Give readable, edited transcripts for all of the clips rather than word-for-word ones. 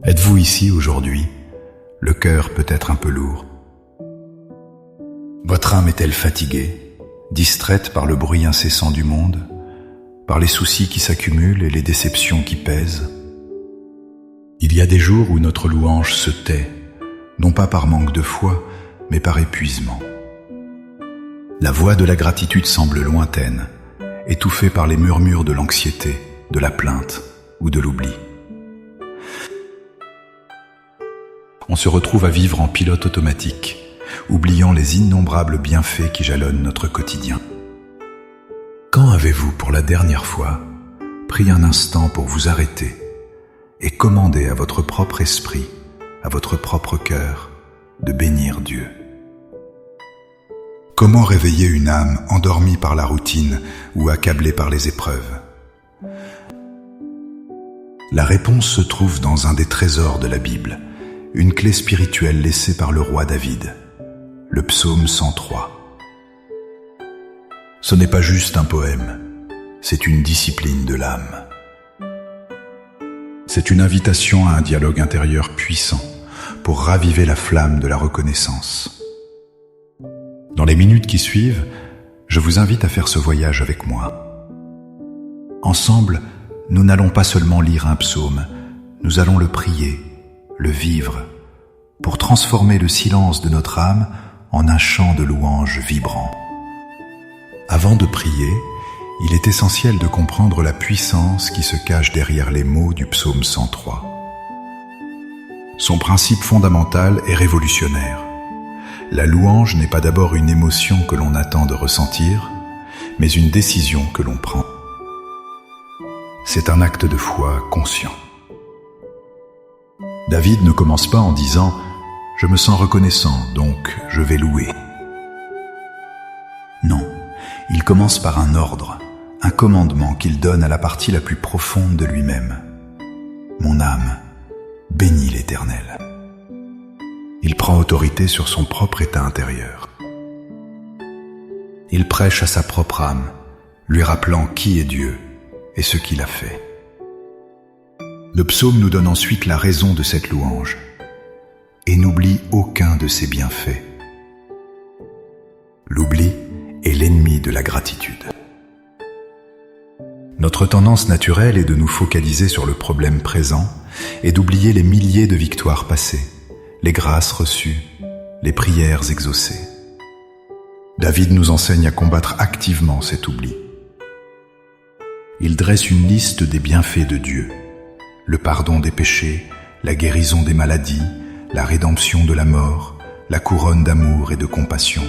Êtes-vous ici aujourd'hui, le cœur peut-être un peu lourd? Votre âme est-elle fatiguée, distraite par le bruit incessant du monde, par les soucis qui s'accumulent et les déceptions qui pèsent? Il y a des jours où notre louange se tait, non pas par manque de foi, mais par épuisement. La voix de la gratitude semble lointaine, étouffée par les murmures de l'anxiété, de la plainte ou de l'oubli. On se retrouve à vivre en pilote automatique, oubliant les innombrables bienfaits qui jalonnent notre quotidien. Quand avez-vous, pour la dernière fois, pris un instant pour vous arrêter et commander à votre propre esprit, à votre propre cœur, de bénir Dieu? Comment réveiller une âme endormie par la routine ou accablée par les épreuves? La réponse se trouve dans un des trésors de la Bible, une clé spirituelle laissée par le roi David, le psaume 103. Ce n'est pas juste un poème, c'est une discipline de l'âme. C'est une invitation à un dialogue intérieur puissant pour raviver la flamme de la reconnaissance. Dans les minutes qui suivent, je vous invite à faire ce voyage avec moi. Ensemble, nous n'allons pas seulement lire un psaume, nous allons le prier, le vivre, pour transformer le silence de notre âme en un chant de louange vibrant. Avant de prier, il est essentiel de comprendre la puissance qui se cache derrière les mots du psaume 103. Son principe fondamental est révolutionnaire. La louange n'est pas d'abord une émotion que l'on attend de ressentir, mais une décision que l'on prend. C'est un acte de foi conscient. David ne commence pas en disant « Je me sens reconnaissant, donc je vais louer ». Non, il commence par un ordre, un commandement qu'il donne à la partie la plus profonde de lui-même. « Mon âme, bénis l'Éternel ». Il prend autorité sur son propre état intérieur. Il prêche à sa propre âme, lui rappelant qui est Dieu et ce qu'il a fait. Le psaume nous donne ensuite la raison de cette louange et n'oublie aucun de ses bienfaits. L'oubli est l'ennemi de la gratitude. Notre tendance naturelle est de nous focaliser sur le problème présent et d'oublier les milliers de victoires passées, les grâces reçues, les prières exaucées. David nous enseigne à combattre activement cet oubli. Il dresse une liste des bienfaits de Dieu: le pardon des péchés, la guérison des maladies, la rédemption de la mort, la couronne d'amour et de compassion.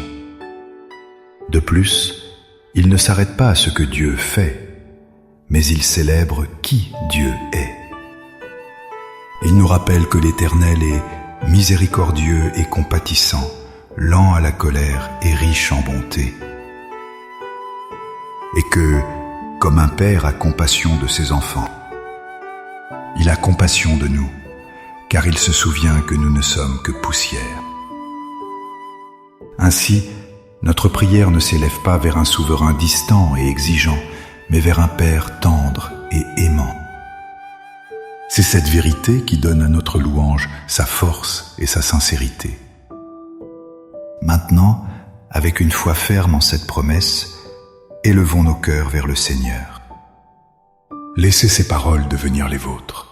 De plus, il ne s'arrête pas à ce que Dieu fait, mais il célèbre qui Dieu est. Il nous rappelle que l'Éternel est miséricordieux et compatissant, lent à la colère et riche en bonté. Et que, comme un père a compassion de ses enfants, il a compassion de nous, car il se souvient que nous ne sommes que poussière. Ainsi, notre prière ne s'élève pas vers un souverain distant et exigeant, mais vers un Père tendre et aimant. C'est cette vérité qui donne à notre louange sa force et sa sincérité. Maintenant, avec une foi ferme en cette promesse, élevons nos cœurs vers le Seigneur. Laissez ces paroles devenir les vôtres.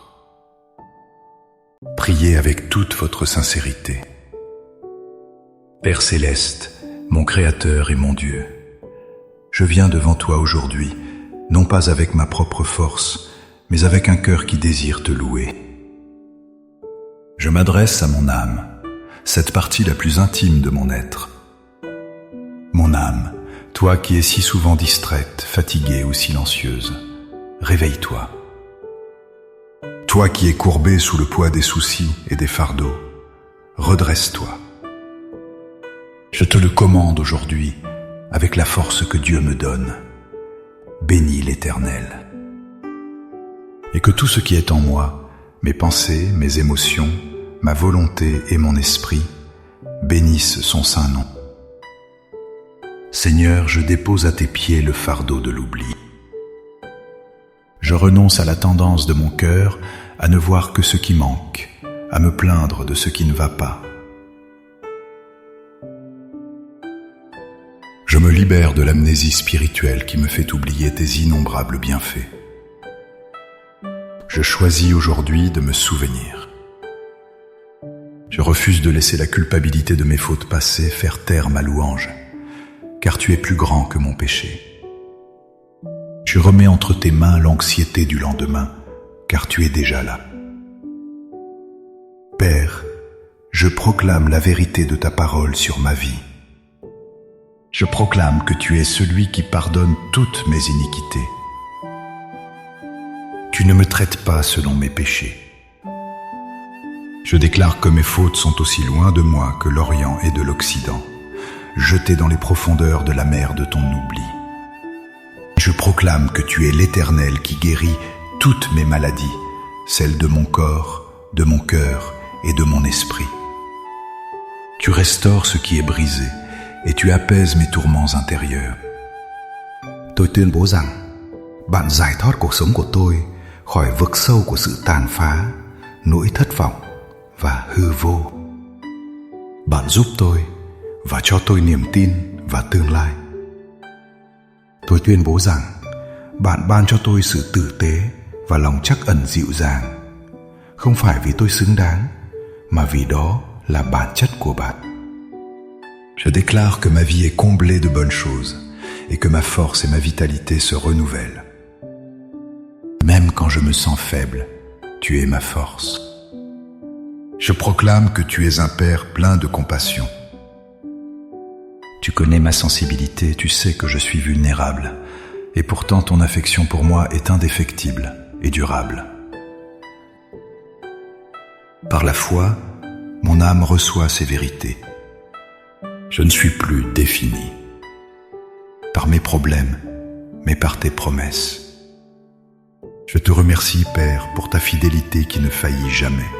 Priez avec toute votre sincérité. Père céleste, mon Créateur et mon Dieu, je viens devant toi aujourd'hui, non pas avec ma propre force, mais avec un cœur qui désire te louer. Je m'adresse à mon âme, cette partie la plus intime de mon être. Mon âme, toi qui es si souvent distraite, fatiguée ou silencieuse, réveille-toi. Toi qui es courbé sous le poids des soucis et des fardeaux, redresse-toi. Je te le commande aujourd'hui, avec la force que Dieu me donne. Bénis l'Éternel. Et que tout ce qui est en moi, mes pensées, mes émotions, ma volonté et mon esprit, bénissent son saint nom. Seigneur, je dépose à tes pieds le fardeau de l'oubli. Je renonce à la tendance de mon cœur à ne voir que ce qui manque, à me plaindre de ce qui ne va pas. Je me libère de l'amnésie spirituelle qui me fait oublier tes innombrables bienfaits. Je choisis aujourd'hui de me souvenir. Je refuse de laisser la culpabilité de mes fautes passées faire taire ma louange, car tu es plus grand que mon péché. Je remets entre tes mains l'anxiété du lendemain, car tu es déjà là. Père, je proclame la vérité de ta parole sur ma vie. Je proclame que tu es celui qui pardonne toutes mes iniquités. Tu ne me traites pas selon mes péchés. Je déclare que mes fautes sont aussi loin de moi que l'Orient et de l'Occident, jetées dans les profondeurs de la mer de ton oubli. Je proclame que tu es l'Éternel qui guérit toutes mes maladies, celles de mon corps, de mon cœur et de mon esprit. Tu restaures ce qui est brisé et tu apaises mes tourments intérieurs. Tôi tuyên bố rằng, bạn giải thoát cuộc sống của tôi khỏi vực sâu của sự tàn phá, nỗi thất vọng và hư vô. Bạn giúp tôi và cho tôi niềm tin và tương lai. Tôi tuyên bố rằng, bạn ban cho tôi sự tử tế và lòng trắc ẩn dịu dàng, không phải vì tôi xứng đáng, mà vì đó là bản chất của bạn. Je déclare que ma vie est comblée de bonnes choses et que ma force et ma vitalité se renouvellent. Même quand je me sens faible, tu es ma force. Je proclame que tu es un Père plein de compassion. Tu connais ma sensibilité, tu sais que je suis vulnérable, et pourtant ton affection pour moi est indéfectible et durable. Par la foi, mon âme reçoit ces vérités. Je ne suis plus défini par mes problèmes, mais par tes promesses. Je te remercie, Père, pour ta fidélité qui ne faillit jamais.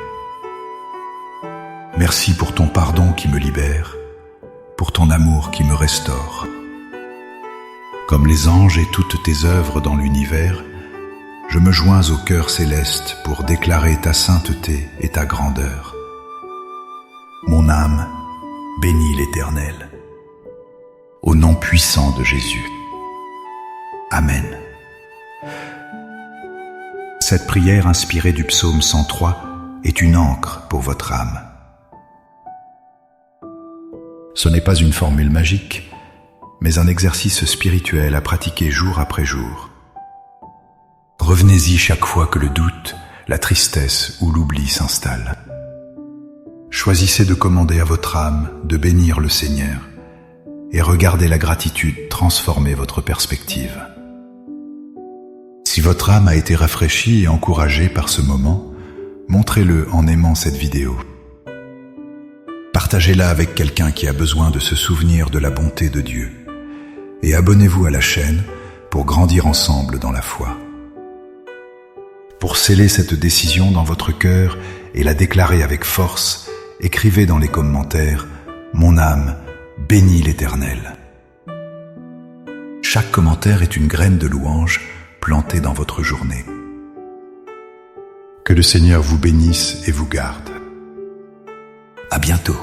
Merci pour ton pardon qui me libère, pour ton amour qui me restaure. Comme les anges et toutes tes œuvres dans l'univers, je me joins au cœur céleste pour déclarer ta sainteté et ta grandeur. Mon âme bénit l'Éternel. Au nom puissant de Jésus. Amen. Cette prière inspirée du psaume 103 est une encre pour votre âme. Ce n'est pas une formule magique, mais un exercice spirituel à pratiquer jour après jour. Revenez-y chaque fois que le doute, la tristesse ou l'oubli s'installent. Choisissez de commander à votre âme de bénir le Seigneur et regardez la gratitude transformer votre perspective. Si votre âme a été rafraîchie et encouragée par ce moment, montrez-le en aimant cette vidéo. Partagez-la avec quelqu'un qui a besoin de se souvenir de la bonté de Dieu. Et abonnez-vous à la chaîne pour grandir ensemble dans la foi. Pour sceller cette décision dans votre cœur et la déclarer avec force, écrivez dans les commentaires « Mon âme bénit l'Éternel ». Chaque commentaire est une graine de louange plantée dans votre journée. Que le Seigneur vous bénisse et vous garde. À bientôt.